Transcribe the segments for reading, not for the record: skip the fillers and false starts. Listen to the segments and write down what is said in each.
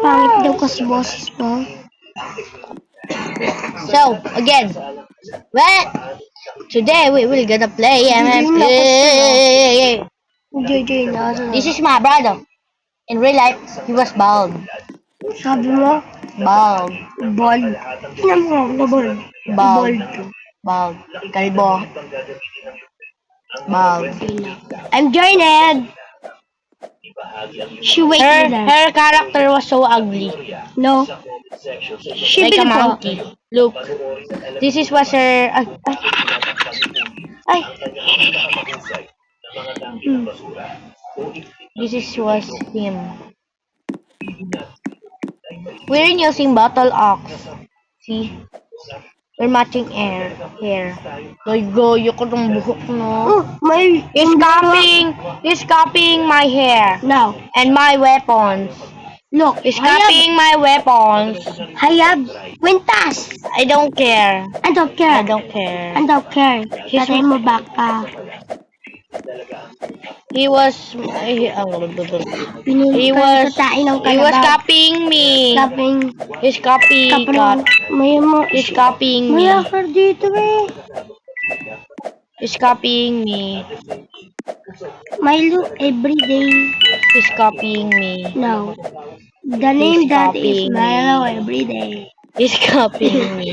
Pangit daw kasi boses mo. So, again. Well, today we will gonna play MMP. This is my brother. In real life, he was bald. Sabi mo, Bald. bald. Tingnan mo, bald. Bald. Bald. Kalbo. Bald. I'm joined. She wait Her, me there. her character was so ugly. No. She Like a beautiful. monkey. Look. This is was her... Ay. This is was him. We're using bottle ox. See? We're matching hair. Goyo ko tong buhok, no? Oh, may... He's copying my hair. No. And my weapons. Look, He's copying my weapons. Hayab. Quintas. I don't care. I don't care. I don't care. I don't care. Tatay mo back ka. He was Pinili ka sa tain ng he was kalabaw. copying me. Kaping... He's copying May mo... He's copying me. May akar dito eh. He's copying me. My look everyday. He's copying me. No. The name that is copying Milo me. everyday. He's copying me.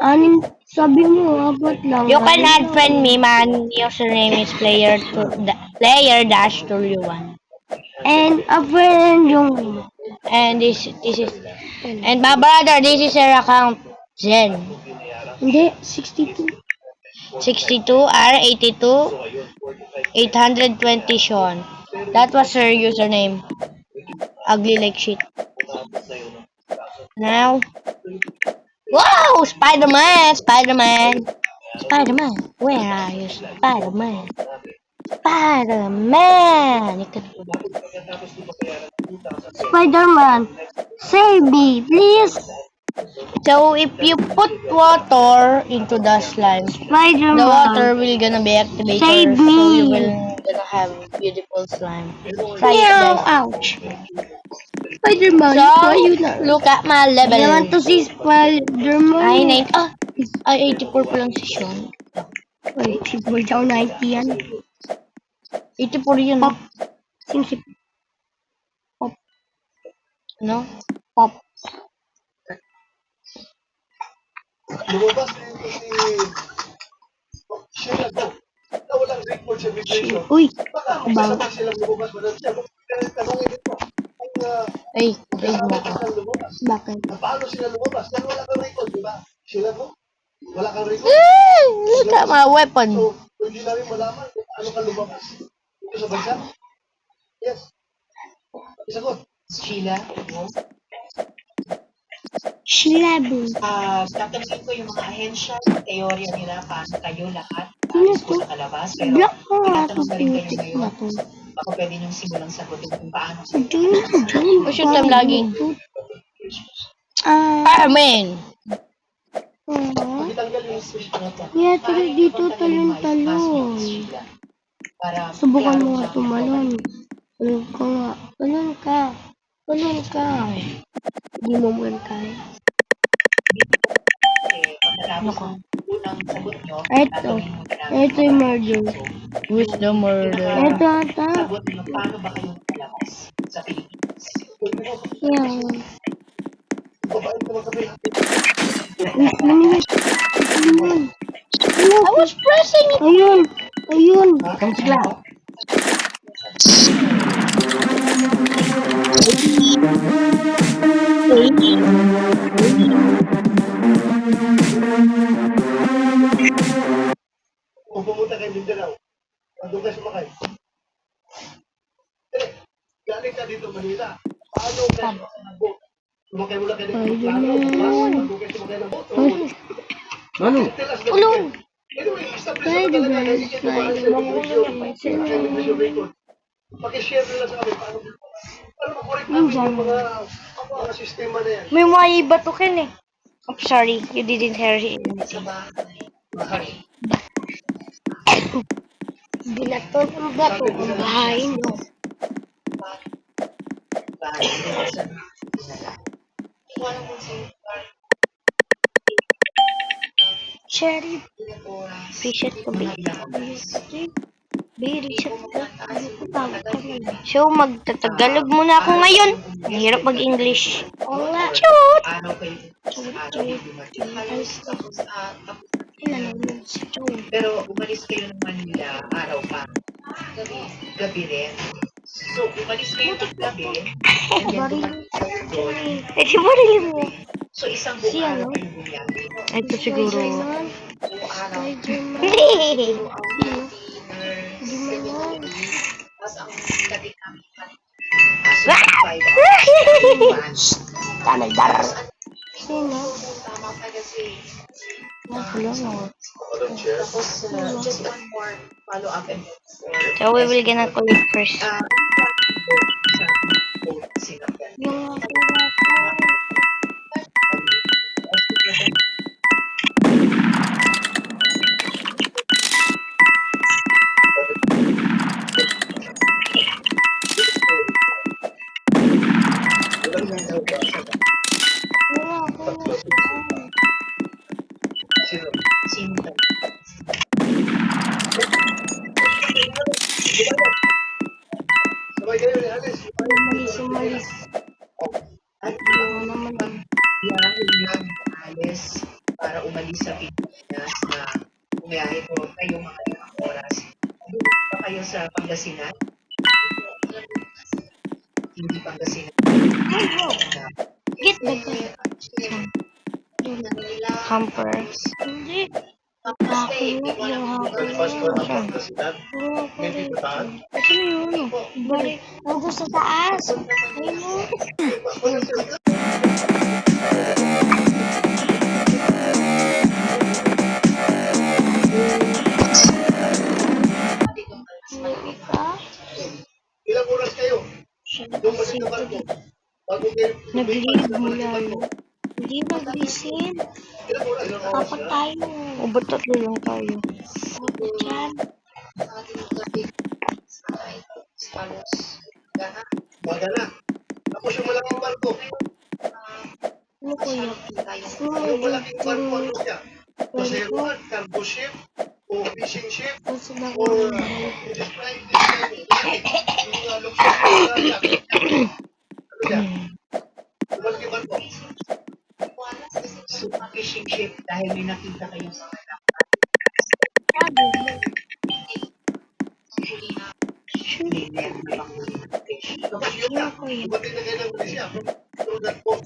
Anin, sabi mo, abot lang. You can add friend me, man. Username is player-1. And a friend yung... And this is and my brother, this is her account. Zen. Hindi, 62. 62 R82 820 Sean. That was her username. Ugly like shit. Now, wow, Spider-Man, Spider-Man, Spider-Man. Where are you, Spider-Man? Spider-Man. Spider-Man, save me, please. So if you put water into the slime, Spider-Man. the water will gonna be activated. Save So you me. will gonna have beautiful slime. Try it, Meow, guys. ouch. Spider-Man, So why you not? look at my I want level. to see Spider-Man. Ay 84 pa lang si Sean. Wait, si Boy daw 90 yan. 84 yun. Pop. Sing si No? Pop. Lumabas na ito si Sheila daw. Na walang record sa immigration. Uy, Baka Bang. sabay silang lumabas. Tanongin ito. Kung Ay, ay mo kasama ka. silang lumabas. bakit? Paano sila lumabas? Dahil wala kang record, di ba? Sheila mo? Wala kang record. Look at my weapon. So, hindi namin malaman kung paano ka lumabas. Dito sa bansa? Yes. Isagot. Sheila, Shilabu. tatanungin ko yung mga ahensya, teorya nila, paano kayo lahat Sino alis po to? sa kalabas, pero Block ko nga tinatanong itong na rin kayo putik ngayon, na to. baka pwede niyong simulang sagutin kung paano sa Diyan. Push yung time laging. Amen. Itanggal yung switch na ito. Yeah, tuloy dito talon-talon. Para Subukan mo nga tumalon. Talon ka nga. Talon ka. Talon ka. Hindi mo man kaya. pagkatapos ng unang sagot nyo, Ito. tatanungin mo na namin Ito yung murder. Who's the murder? Ito ata. sagot nyo, paano ba kayo kalabas sa Pilipinas? Yan. Babae naman kami. Ayun. I was pressing it. Ayun. Ayun. Kung pumunta kayo Mindanao, nandun kayo sumakay. Galing ka dito Manila. Paano kayo mag-boat? Sumakay mo lang kayo ng plano, bus, nandun kayo sumakay ng boat. Ulong! Anyway, establish na talaga na hindi kayo dumaan sa immigration record. Paki-share nila sa amin paano makorek namin yung mga sistema na yan. May mga batukin eh. I'm sorry, you didn't hear anything. Binaton ang bato ang bahay mo. Hindi ko alam kung sino. Cherry. Fishes to be. Very chat. Ayoko tawag ka na. So, magtatagalog muna ako ngayon. Mahirap mag-English. Oo nga. Shoot! Araw kayo sa araw kayo dumating. Tapos, Ilan naman si Joey. pero umalis kayo ng Manila, araw pa. Gabi rin. So, umalis kayo ng gabi, and then dumating kayo doon. Eh, di ba rin mo? So, isang buong Si araw ano? kayong bumiyahe. Ito siguro. Buong araw. Hindi. Di mo naman. Tapos, ang gabi namin so, 5 hours. Tanay-dar. Sino? Tama pa kasi. Wala mo. Tapos, just one more follow-up and So, we will gonna collect first. Yung Sino? Sabay kayo ni Alice. umalis. At Oo naman. biyahe niya Alice para umalis sa Pilipinas na bumiyahe po kayo mga ilang oras. Doon pa kayo sa Pangasinan? Hindi Pangasinan. Git daga. Hamper. Hindi. Ako yung Breakfast ko hako. ng Pangasinan. Hindi ko tahan. Kasi yun. Bari. Nandun sa taas. Ayun mo. Hindi ka. Ilang oras kayo? Doon pa sa barko. Bago kayo. Nag-leave mula yun. Hindi mag-visit. Ilang oras? Kapag tayo. O, ba't tatlo lang tayo? Ako dyan. Baga na. Tapos yung malaking barko. Ano ko yun? Yung malaking barko, ano siya? Paseroan, cargo ship, o fishing ship, Ang sabi or ko. describe this yung luxury na ano siya? Yung malaking barko. So, fishing ship dahil may nakita kayo sa Sabi. may net na panghuli ng fish. Tapos yun na, dumating na kayo ng Malaysia. Through that boat.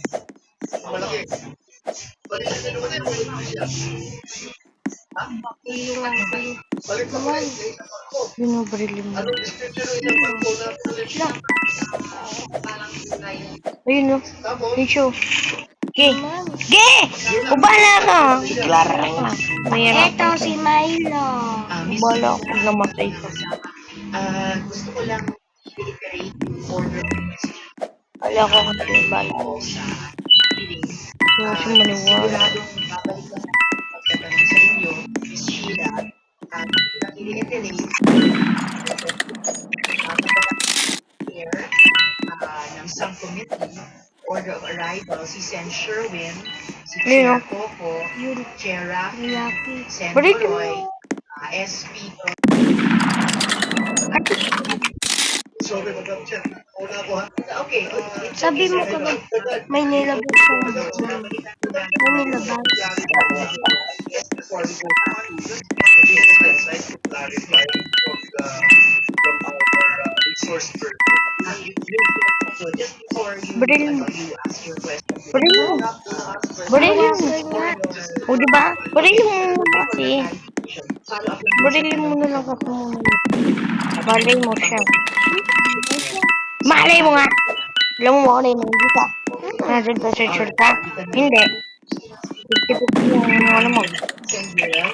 Malaki. Balik na kayo naman yun, may Malaysia. Yung ako. Balik na ulit, may isang barko. Binobrili mo. Anong description ng isang barko na Malaysia? Ayun o. Tapos, Nicho. Ge! Ge! Ubala ka! Klara ka. Mayroon Ito si Milo. Ubala ako namatay ka. Gusto ko lang i-reiterate yung order ng message Wala ko kasi bala. ko sa meeting. Kasi maniwala. Siguradong babalik ko na pagtatanong sa inyo, Miss Sheila, at i-reiterate here ng subcommittee, order of arrival, si Sen Sherwin, si Chair Coco, Yun. Chair Rafi, Lalaki. Sen Balik Roy, SP sorry, Madam Chair. Una ako ha. Okay. Sabi mo ka ba, may nilabas sa may nilabas. Before we go back to this website to clarify from our resource person. So just before you, Bril. you ask your question, Baril mo. Baril mo. O diba? Baril mo muna kasi. follow up lang Baril mo na lang kasi muna. Malay mo siya. Malay mo nga! Alam mo ako na yun, hindi ka. Nandun ka, sure ka? Hindi. Ikipit mo yung alam mo. send mail.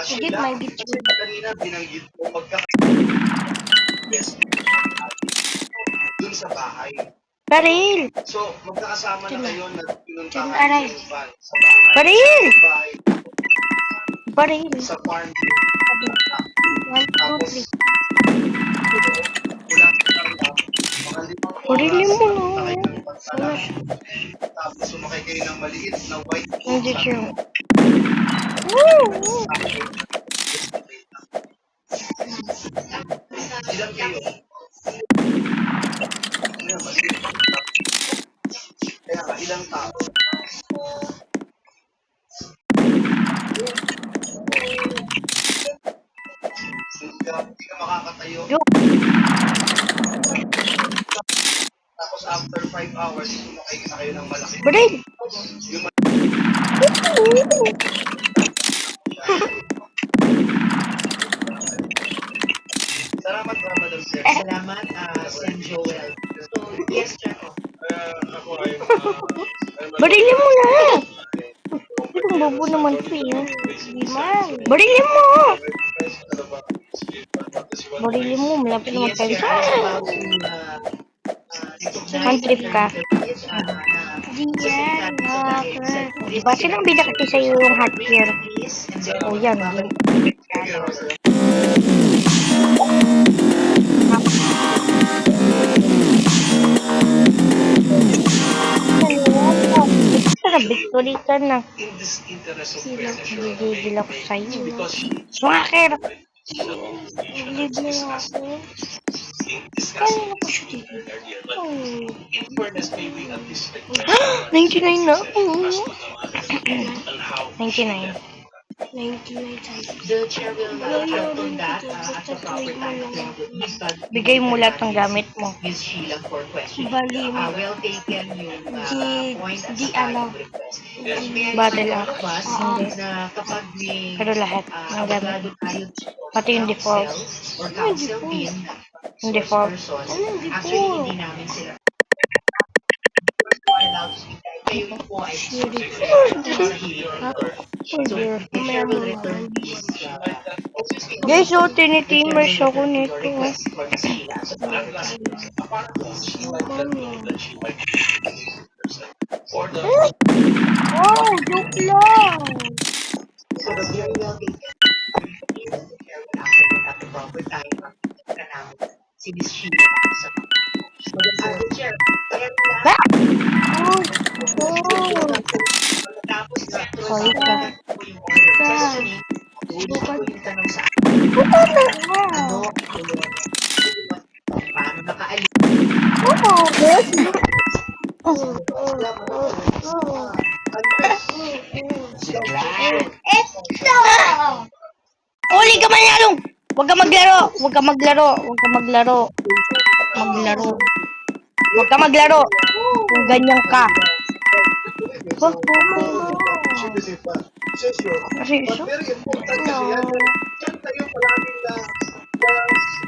Sige, may bitch. Kanina binanggit mo yes. Dun sa bahay. Baril! So, magkakasama na kayo na pinuntahan Aray. yung van sa bahay. Baril! Sa bahay, Baril! sa farm. 1, 2, 3. Wala ka mga limang Baril mo kayo ng maliit na white Hindi siya. ilang kayo? Kaya nga, ilang tao? Hindi ka makakatayo. Tapos after 5 hours, sumakay na kayo ng malaki. Bril! Yung Salamat mga Madam Sir. Salamat, Sen Joel. So, yes, Chaco. Ako ay Barilin mo na! Ang bobo naman po yun. Barilin mo! Barilin mo, malapit naman Yes, tayo Chair. sa... I was about to recognize Handtrip ka. Diyan, Diba silang bida kasi sa'yo yung hot care? Oh, yan. Sana victory ka na. in this interest of fairness, Gigigil ako sa'yo. because Swaker! Leave mo ako. discussing Kaya ako siya dito. in fairness, may we at least 99 na ako. on how 99. 99 times. The chair will act on that at the proper time. Bigay mo lahat ng gamit mo. Ms. Sheila for question. Bali mo. Well taken yung point at Di saka ano. yung request. May Battle idea axe. ko ba, Hindi. na kapag may Pero lahat ng gamit. abogado tayo Pati yung default. or counsel din Yung default. person, Ano yung actually default? hindi namin sila allowed to speak. Kayo po ay sa hearing. So, the chair will return this Guys, so tinitimers ako nito. request for Ms. Sheila. So, for the Oh, joke lang. So, the very well taken. The chair will action it at the proper time. Ka namin si Ms. Sheila sa the chair. Kaya nila, tapos na Sorry ka. yung order questioning, tuloy ko yung tanong sa ano, paano nakaalis. Uli ka manyalong! Huwag ka maglaro! Huwag ka maglaro! Huwag ka maglaro! Maglaro. Huwag ka maglaro! Kung ganyan ka. Kasi But very important kasi yan. Yan tayo palaging na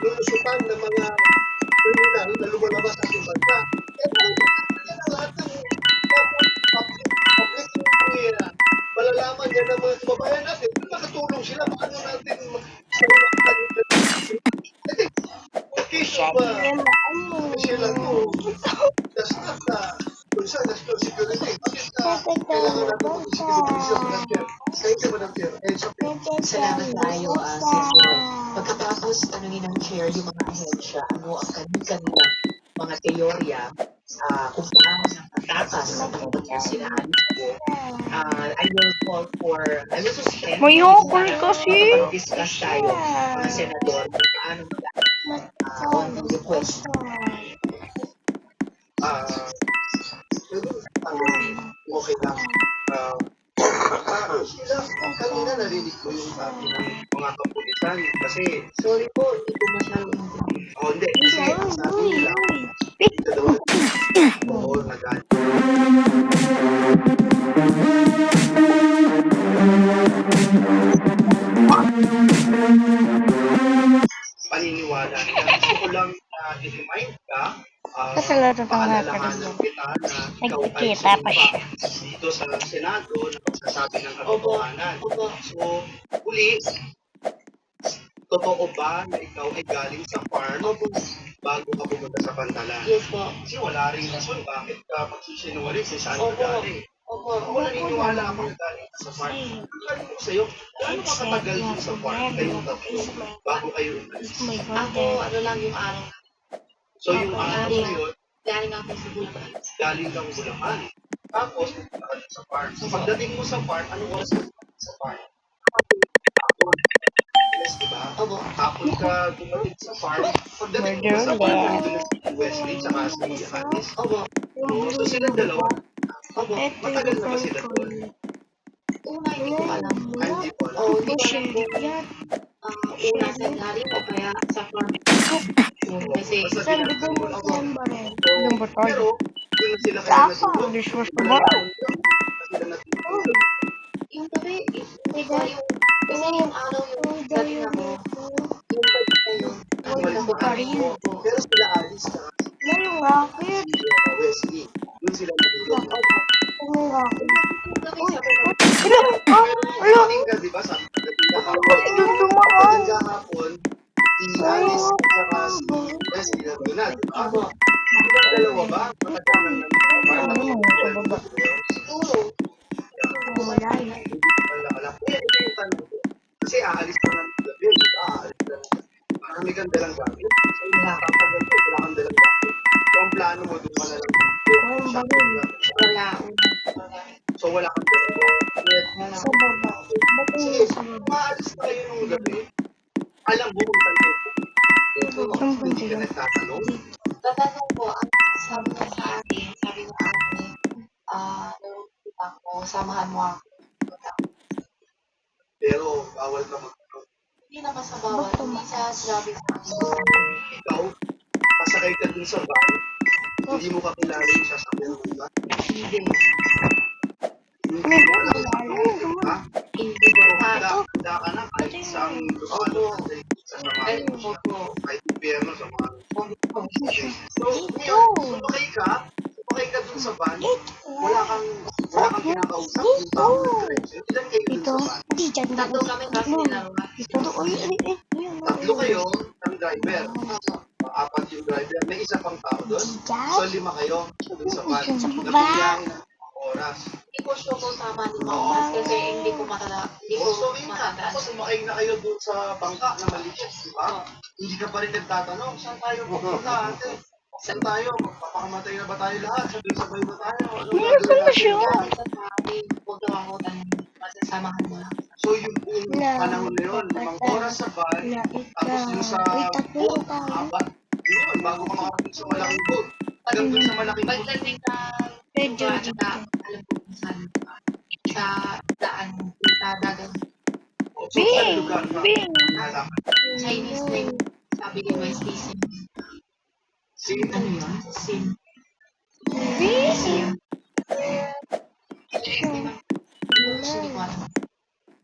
lulusutan ng mga kriminal na lumalabas sa ating bansa. Kaya yan ang lahat ng public malalaman yan ng mga kababayan natin. Kung makatulong sila, paano natin case of sila to does not concern national security. Bakit kailangan natin mag-isip ng Madam Chair? Thank you, Madam Chair. Salamat tayo, Senator. Pagkatapos tanungin ng chair yung mga ahensya, ano ang kanilang mga teorya kung paano ng pagtatas sa mga sinaalis ko, I will suspend Mayokol kasi. discuss tayo, mga senador, kung paano on the request. Okay lang. Sila, kanina narinig ko yung sabi ng mga kapulisan kasi, Sorry po, hindi ko masyadong hindi, kasi sabi nila, ito daw, oo, nagalit. Paniniwala nila. Gusto ko lang i-remind ka, Kasalaro ng paalalahanan kita na ikaw ay Nagkikita pa siya. sumpa dito sa Senado na pagsasabi ng katotohanan. So, uli, totoo ba na ikaw ay galing sa farm bago ka pumunta sa Pantalan? Yes po. Kasi wala rin rason bakit ka magsisinungaling sa saan ka Opo. galing. Opo. Ako naniniwala ako na galing ka sa farm. Ang galing ko sa'yo, gaano ka katagal din sa farm kayong tatlo bago kayo umalis? Ako, ano lang yung araw. So yung araw na yun, Galing ako sa Bulacan. galing kang Bulacan. Tapos, pupunta ka dun sa farm. So, pagdating mo sa farm, anong oras ka sa farm? Hapon. Yes, diba? Opo. Hapon ka dumating sa farm. Pagdating mo sa farm, nandito na si Wesley tsaka si Anis. Opo. So, silang dalawa. Opo. Matagal na ba sila doon? Una, hindi ko alam. Ay, hindi po alam. O, hindi ko alam kung una sa ilalim o kaya sa farm. Kasi, Basta Saan pinag- bigyan mo ng baril? Ilang ba tayo? Pero, doon na sila kaya natulog. Dishwash na Wala ba? na sila natulog. yung gabi, hindi ko yung, kasi yung araw yung dating ako, yung gabi na yun, Ang ano balik ko pa mo. Pero sila Alice tsaka Yung rocket. si Wesley. Doon sila natulog. Yung rocket. yung gabi sabi ko, Pero ating ka, di ba? Sabi ka, dating kahapon. Dating kahapon, si Alice tsaka si Wesley nandun na, di ba? Silang dalawa ba? Matagal lang na. siguro, Wala na. Wala, wala. Kaya ito yung tanong ko. Kasi aalis ka ng gabi, di ba? Aalis ka ng gabi. Marami kang dalang gamit. So, wala kang gamit, wala kang dalang gamit. So, ang plano mo, doon ka na lang. Walang baril. wala, So, wala kang dalang gamit. wala. Sa baba. Ba't Kasi, hindi sa baba? maalis na kayo nung gabi. Alam mo kung tanong ko. Saan ba Hindi ka sila? nagtatanong. Tatanong ko, ang sabi niya sa akin, nung kita ko, samahan mo ako. Pero, bawal ka magtanong. Hindi naman sa bawal, hindi sa sinabi sa akin. Ikaw, pasakay ka dun sa van, hindi mo kakilala yung sasakyan mo ba? Hindi. Hindi mo alam. Ha? Hindi ko. Handa ka na kahit isang lupa sa Ay, mga opo. kahit impyerno sa mga Opo. So, ngayon, sumakay ka dun sa van, wala kang kinakausap, yung tao nag-drive sa'yo. Ilan kayo dun sa van? Hindi dyan. Tatlo kami kasi dalawa. Tatlo kayo ng driver. Apat yung driver. May isa pang tao dun. So, 5 kayo dun sa van. Nabiyahin ng oras. Hindi ko sure kung tama ni Mama kasi hindi ko matala. Hindi ko So, yun nga. matandaan. Tapos, sumakay na kayo dun sa bangka na maliit, di ba? Hindi ka pa rin nagtatanong, saan tayo pupunta, ate? Saan tayo? Magpapakamatay na ba tayo lahat? Sabay-sabay ba tayo? Ano gagawin natin? Kaya sa sabi, huwag daw ako tanong. Masasamahan mo lang. So, yung buong panahon na yun, 5 oras sa van, Na tapos yung sa boat, 4, yun, bago ka makapit sa malaking boat. Hanggang dun sa malaking boat. Pagdating na Medyo lugar na alam ko kung saan. Sa daan, sa dagat. So, sa lugar na nalaman. Chinese name. Sabi ni Wesley, Sim. Sin, Ano yun? Sim. Sim. Hindi ko alam.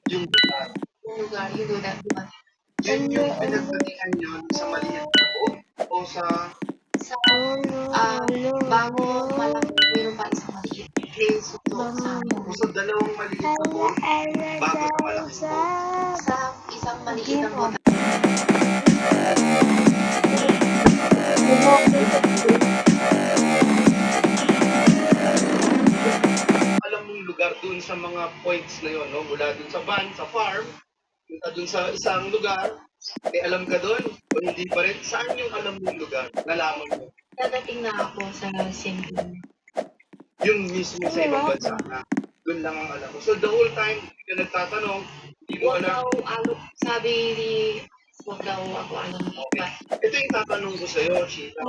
yung lugar. Yung lugar, yung lugar. Yun yung pinagdatingan yun sa maliit na boat o sa Sa, bago malaki, mayroon pa isang maliit. Place to sa o sa dalawang maliit na boat bago sa malaking boat. sa isang maliit na boat. Alam mong lugar dun sa mga points na yun, no? Mula dun sa van, sa farm, punta dun sa isang lugar, alam ka dun o hindi pa rin? Saan yung alam mong lugar? Nalaman mo? Dadating na ako sa Sim. Yung mismo sa ibang bansa na dun lang ang alam mo. So the whole time, hindi ka nagtatanong, hindi mo Huwag alam. daw, sabi ni, huwag daw ako alam. Ito yung tatanong ko sa'yo, Sheila.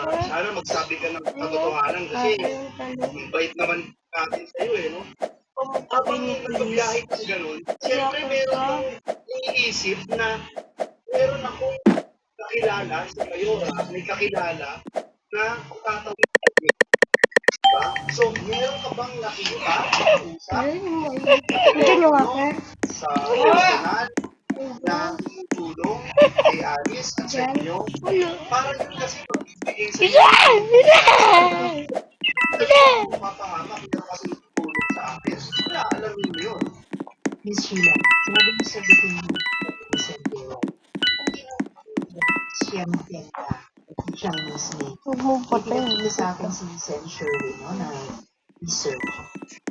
At sana magsabi ka ng katotohanan kasi ang bait naman natin sa'yo eh, no? Habang nagbabiyahe kang ganun, siyempre meron kang iniisip na meron akong kakilala sa Mayora, may kakilala na tatawid kami. Diba? So, meron ka bang nakita usap Diyan yung rocket. sa personal na tulong kay Alice at sa inyo? Para yun kasi magbibigay sa inyo. Mapapahamak, hindi kasi tulong sa akin. Wala, alam niyo yun. Miss Sheila, sabi mo sa bitin mo, siyang tenta, siyang mismo. Huwag mo patay. Ipinakita sa akin si Sen Sherwin, no, na research.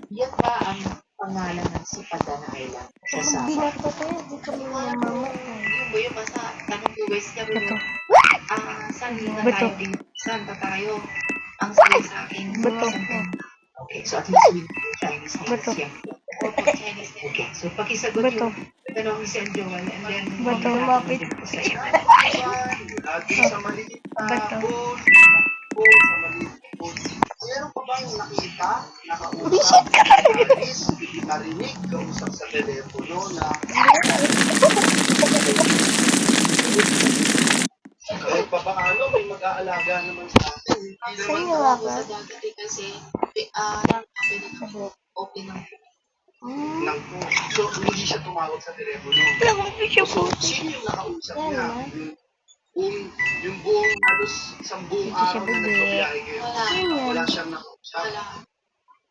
Yan ba ang pangalan ng Sipada na Island sa Hindi Sabah? na patay. Hindi kami mamamatay. Yung ba yun, basta tanong ko West kami mo, saan na Bato. tayo din? Saan ba tayo? Ang sabi sa akin, Bato. San Tenta. Okay, so at least with Chinese name Bato. siya. Okay, so pakisagot Bato. yung tanong ni Sen Joel and then Bato. bakit sa iyo. Lagi sa maliit na Bato. boat, sa maliit na boat. Meron pa bang nakita, nakausap, narinig, narinig, kausap sa telepono na kahit pa paano may mag-aalaga naman sa atin. Hindi naman Sa'yo ako. sa dagat kasi open ang lang po. So, hindi siya tumawag sa telepono. So, sino yung nakausap niya? Yung buong halos isang buong araw na nagbabiyahe kayo. Wala siyang nakausap.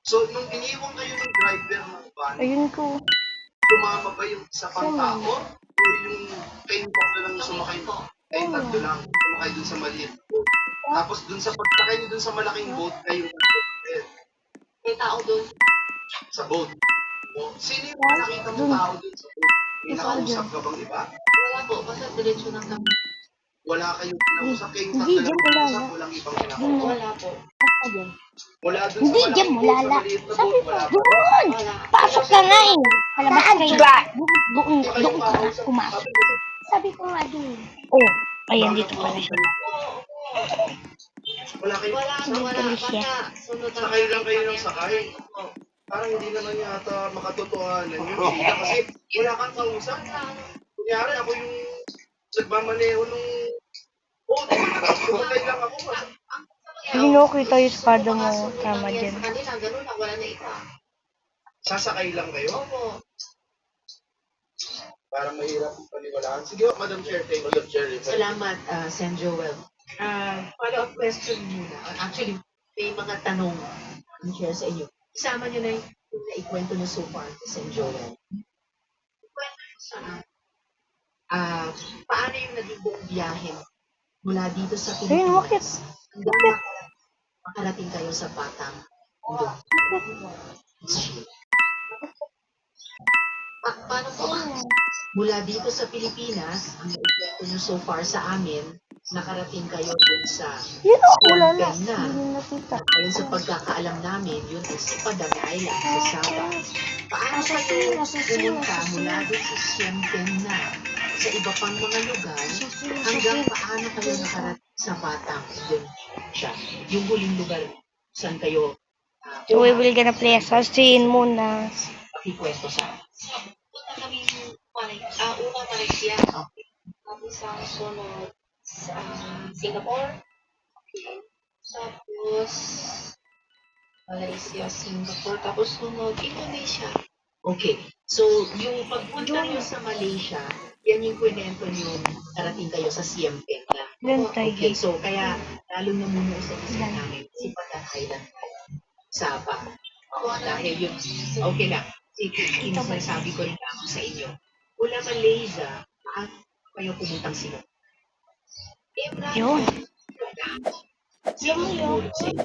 So, nung iniwan kayo ng driver ng van, Ayun ko. tumama ba yung isa pang tao? O yung kayong tatlo lang sumakay mo? Kayong tatlo lang sumakay dun sa maliit na boat. Tapos dun sa pagtakay niyo dun sa malaking boat, kayong tatlo. may tao doon. Sa boat. O, sino yung mga nakita mong tao dun sa boat? May nakausap ka bang iba? Wala po, basta diretso ng kami. Wala kayong kinausap, kayong tatlo Hindi, lang dyan wala, kinausap, walang ibang kinausap. Wala po. Wala dun Hindi, sa dyan malaking boat, sa wala. maliit na Sabi boat, ko, wala ba? doon! Wala. Pasok ka nga eh! Palabas kayo. Doon, Doon Hindi kayo ka kakausap. pumasok. Sabi ko nga doon. Oh, ayan dito pala siya. Wala kayo. Wala. siya. Basta sunod ang Sakay lang kayo ng sakay. Parang hindi naman yata makatotohanan yun. Kasi wala kang kausap. Kunyari ako yung nagmamaneho nung... Oo, di ba? Sumakay lang ako. Hindi ko kita yung espada mo. Tama dyan. Sa kanila, ganun na, wala na iba. Sasakay lang kayo. Opo. Parang mahirap paniwalaan. Sige, Madam Chair, thank you. Madam Chair, Salamat, Sen Joel. Follow-up question muna. Actually, may mga tanong ang share sa inyo. Isama nyo na yung naikwento nyo so far kay Sen Joel. Ikwento nyo sa paano yung naging buong biyahe mula dito sa Ayun, bakit? hanggang makarating kayo sa Batang. Paano po? Mula dito sa Pilipinas, ang naikwento nyo so far sa amin, nakarating kayo dun sa Yun o, wala na. Siampen na. Hindi nakita. Ayon sa pagkakaalam namin, yun ay sa Padang Island sa Sabah. Paano kayo pumunta mula dun sa Siampen na sa iba pang mga lugar hanggang paano kayo nakarating sa Batang Indonesia? Yung huling lugar saan kayo So, we will gonna play assassin muna. pakikwento sa amin. Punta kami una Malaysia. Okay. Tapos ang sunod sa Singapore. Okay. Tapos Malaysia, Singapore. Tapos sunod Indonesia. Okay. So, yung pagpunta nyo sa Malaysia, yan yung kwento nyo, karating kayo sa Siampen na. Doon tayo. Okay, so kaya lalo na muna sa isa namin, si Padang Island Sabah. Dahil yun, okay lang. Yung sinasabi ko rin ako sa inyo. Mula Malaysia, paano kayo pumuntang Singapore? Yun. Singapore sa inyo.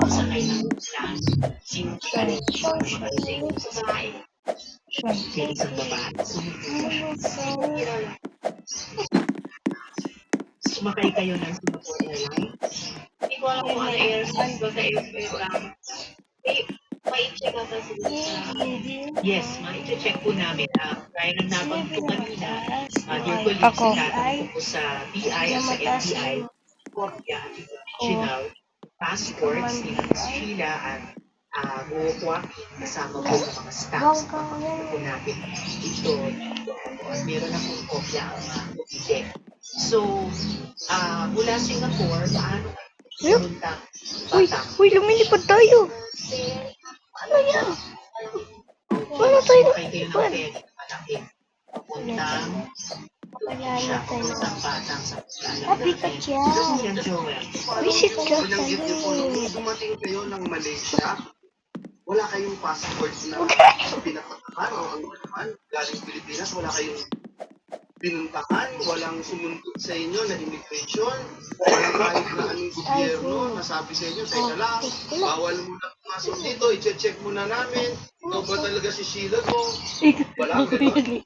Sakay ng ulan. Singapore rin sa inyo sa bahay. Sa isang babae. Sumakay kayo ng Singapore Airlines. Hindi ko alam kung ano airlines. Basta airfare lang. Ma-check ata Yes, ma-check po namin. Kaya nang nabanggit ko kanina, dear colleagues, Ako. tinatanong ko sa BI at sa NBI, kopya, original, passports ni Miss Sheila at Joaquin, kasama po ng mga staffs po natin. Ito, meron akong kopya ang mga So, mula Singapore, paano kayo pumunta? Uy, lumilipad tayo. Ano yan? Paano tayo lumilipad? Puntang Batang sa Sabi ko siya. Yan, Joel. Visit ka. Binanggit niyo po, nung dumating kayo ng Malaysia, wala kayong passport na pinapatakan o ano naman, galing Pilipinas, wala kayong pinuntahan, walang sumuntod sa inyo na immigration, walang kahit na anong gobyerno nasabi sa inyo, teka lang, bawal muna pumasok dito, i-check muna namin, ito ba talaga si Sheila to? Wala, gano'n.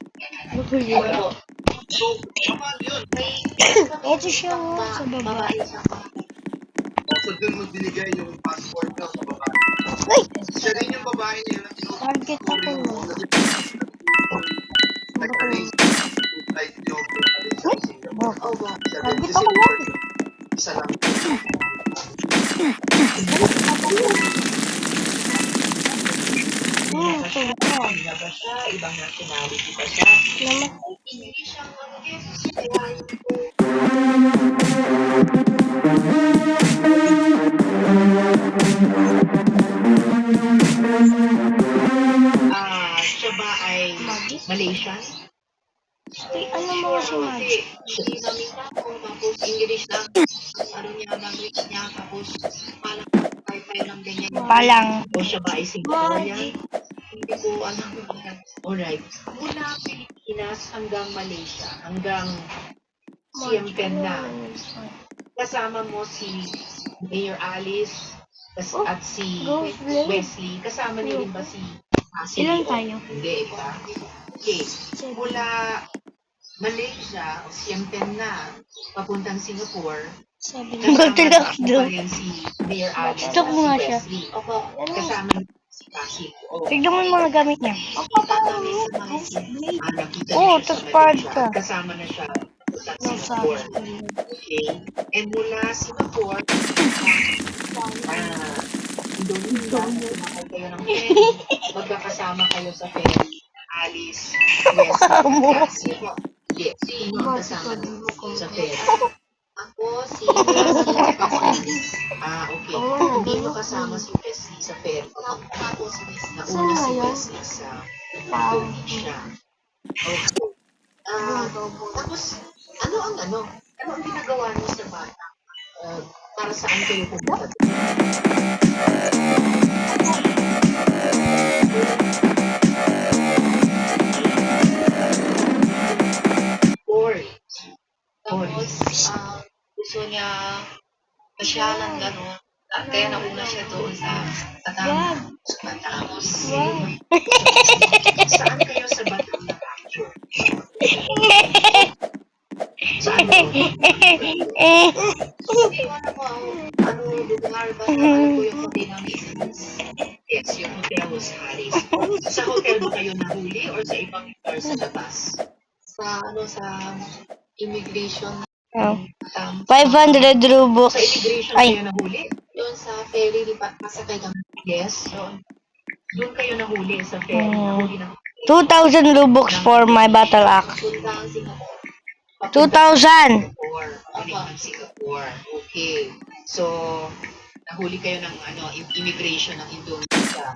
Wala. So, naman yun. Ito siya sa baba. Babae sa So doon mo binigay yung passport ng babae. Ay! Siya rin yung babae na yun na Target ako no. nag-arrange to flight job yung Malaysia to Singapore. Opo. Siya rin. Target Kasi ako na. isa lang. Hindi ba siya? Ibang nationality ba siya? English ang ano yun. Kaya siya ba ay Malaysian? Ano mo si Marge? Hindi namin ako, tapos English lang. Ano niya, language niya, tapos palang wifi lang ganyan. Palang. O siya ba ay Singaporean? Hindi ko alam. Alright. Mula Pilipinas hanggang Malaysia, hanggang Siem Penang. Kasama mo si Mayor Alice at si Wesley. Kasama niyo rin ba si Ilan tayo? Hindi ba? Okay. Mula Malaysia o Siem Penang papuntang Singapore, Matulak kasama doon. pa rin si Mayor Alice at Gusto ko si nga siya. Wesley. Opo. Kasama niyo si Pasig. Tignan mo yung mga gamit niya. Kita namin sa mga nakita Oo, niyo siya tas sa park Malaysia. ka. Kasama na siya sa Singapore. Okay? And mula Singapore, Indonesia, sumakay kayo ng ferry, magkakasama kayo sa ferry. Alice, Wesley, at sino? Hindi, sino ang kasama niyo sa ferry? Ako, si Wesley. Okay. Hindi nyo kasama si Wesley sa ferry. Tapos, nauna si Wesley sa Indonesia. Okay. Tapos, ano ang ginagawa niyo sa bata? Para saan kayo pumunta? Tapos, gusto niya pasyalan gano'n. Kaya nauna siya doon sa Batangas. Saan kayo sa Batangas na-capture? Saan mo? Hindi ko alam mo, ano lugar ba? Alam ko yung hotel ng business. Yes, yung hotel was Harris. Sa hotel ba kayo nahuli or sa ibang lugar sa labas? Sa immigration. Oh. 500 Robux. Sa immigration Ay. kayo nahuli? Yun sa ferry, di ba? Masakay kami. Yes. Doon kayo nahuli sa ferry. Nahuli ng 2,000 Robux for my battle axe. Puntang Singapore. 2,000! Huli ng Singapore. Okay. So, nahuli kayo ng immigration ng Indonesia.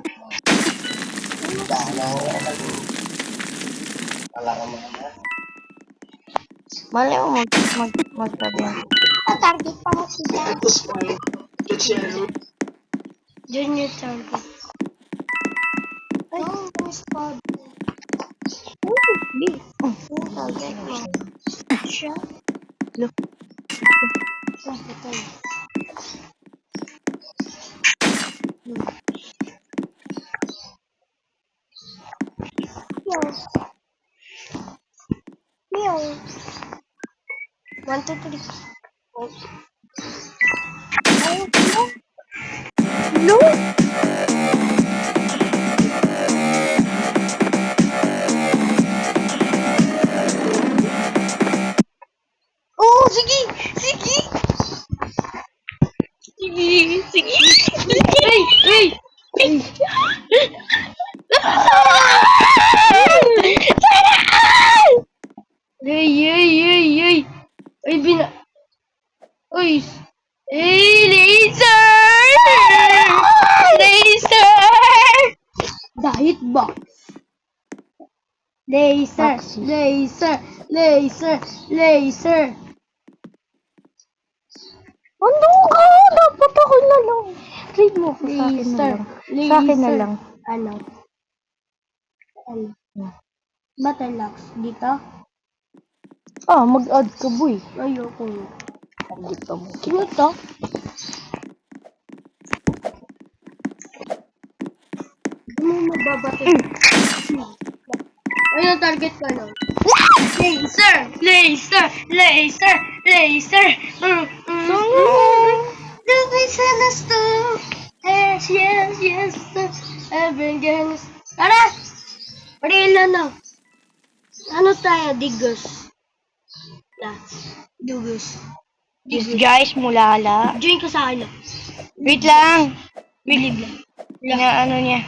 Mali mo magsabi yan. Target pa mo si Dad. Tapos po, Luciano, Junior target. Ay, squad. Target mo. Siya. No. Target. Meow. Meow. 1, 2, 3. No! Oh, sige! Sige! Sige! Sige! Hey! Hey! Hey! Ay! Ay, Uy! Ay, laser! Laser! Diet box. Laser! Laser! Ano ka? Dapat ako na lang. Read mo ko sa akin na lang. Sa akin na lang. Ano? Battle axe. Dito? Mag-add ka, boy. Ayoko. Dito mo. Sino to? Ano mo mababatid? Ayun, target ka nun. Laser! Laser! Laser! Laser! Laser! Bengens. Tara! Parila na. Ano tayo? Digos. Na. Dugos. Yes, guys, mulala. Join ka sa akin. Wait lang. Bilib lang. Na ano niya.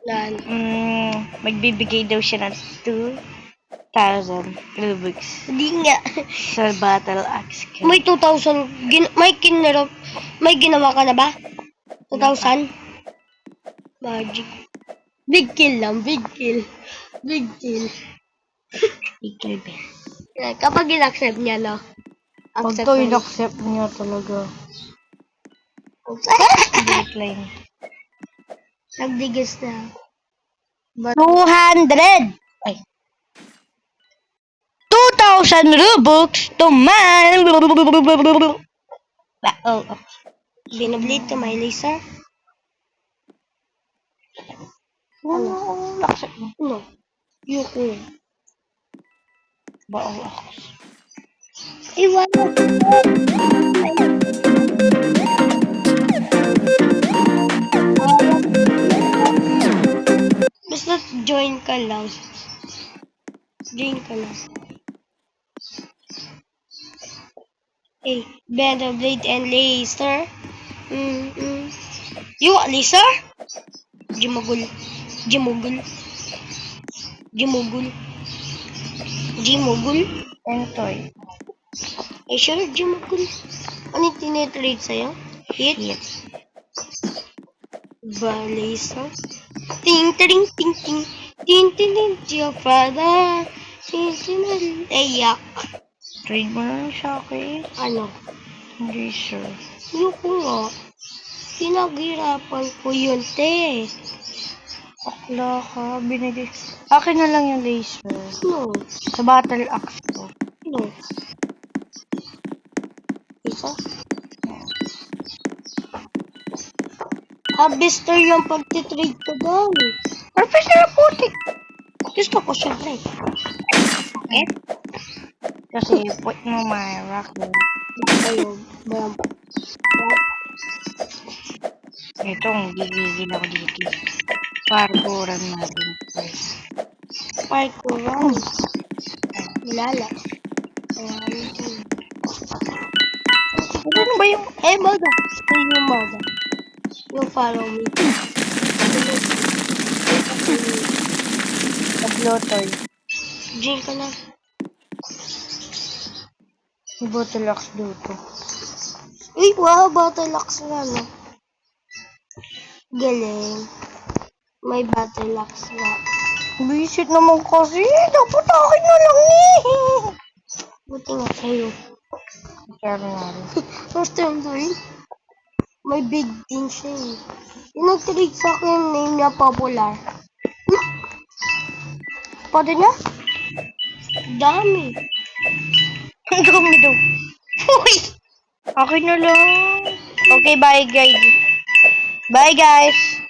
Lan. Magbibigay daw siya ng 2,000 Robux Hindi nga. sa Battle Axe. May 2,000. May ginawa ka na ba? 2,000? Magic. Big kill lang. Big kill. Big kill. Ikaw ba? Kapag in-accept niya, no? Pag Accept to mo. in-accept niya talaga. Wait lang. Nagdigis na. 200! Ay. 2,000 Robux to man! Oh. Binablade to my laser. Ano? Accept mo. Ano? Yuko. Ba, oh, ako. Iwan mo. Basta join ka lang. Join ka lang. Hey, band of blade and laser. You want laser? Jimugul. Jimugul. Jimugul. Jimugul. Entoy. Ay, sure, Jimugul. Ano yung tinitrade sa'yo? Hit? Hit. Ba, laser? Ting, ting, ting, ting. Ting, ting, ting, your father. Ting, ting, ting. Ayak. Trade mo na lang siya, okay? Ano? Hindi sure. Yuko nga. Pinaghirapan ko yun, te. Akla ka, binigay. Akin na lang yung laser. No. Sa Battle Axe ko. No. Isa? Harvester yung pagtitrade ko doon. Harvester na puti! Gusto ko siya, pre. Eh? Kasi put mo my rock. Ayun. Bam. Ito, ang gigigil ako dito. Parkouran natin first. Parkouran. Lala. Ano ba yung... Eh, Moda. Yung Moda. Yung follow me. Tablotoy. Drink ka na. Yung Battle Axe dito. Uy, wow, Battle Axe na, no? Galing. May Battle Axe na. Visit naman kasi. Dapat akin na lang eh. Buti nga sa'yo. Kaya nga rin. First time to rin. May big din siya eh. Yung nag-trade sa akin yung name niya popular. Pwede niya? Dami. Ang dami daw. Uy! Akin na lang. Okay, bye guys. Bye guys.